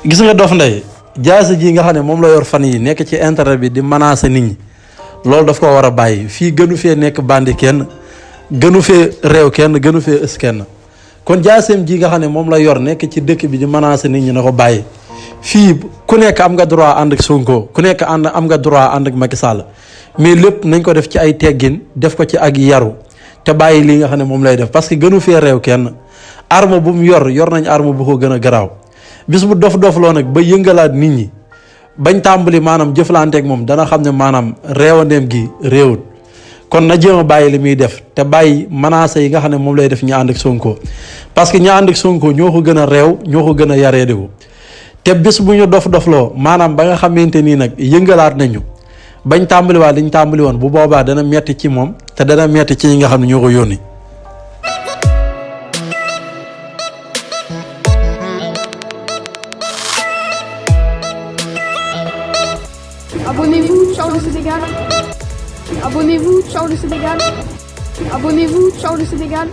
gis nga Dof Ndeye jaasi ji nga xam ne moom la yor fan yi nekk ci internet bi di menacer nit ñi loolu daf ko war a bàyyi fii gënu fee nekk bandi kenn gënu fee réew kenn gënu fee ës kenn kon jaaseem ji nga xam ne moom la yor nekk ci dëkk bi di menacer nit ñi na ko bàyyi fii ku nekk am nga droit ànd ak Sonko ku nekk am nga droit ànd ak Macky Sall mais lépp nañ ko def ci ay teggin def ko ci ak yaru te bàyyi li nga xam ne moom lay def parce que gënu fee réew kenn arme bu mu yor nañ arme bu ko gën a garaaw bis bu dof loo nag ba yëngalaat nit ñi bañ tàmbali maanaam jëflanteeg moom dana xam ne maanaam réewandeem gi réewul kon na jéem a bàyyi li muy def te bàyyi menaces yi nga xam ne moom lay def ñi ànd ak Sonko parce que ñi ànd ak Sonko ñoo ko gën a réew ñoo ko gën a yareediku te bis bu ñu dof-dofloo maanaam ba nga xamante nii nag yëngalaat nañu bañ tàmbaliwaat liñ tàmbali woon bu boobaa dana metti ci moom te dana metti ci ñi nga xam ne ñoo ko yónni. Abonnez-vous, ciao le Sénégal. Abonnez-vous, ciao le Sénégal. Abonnez-vous, ciao le Sénégal.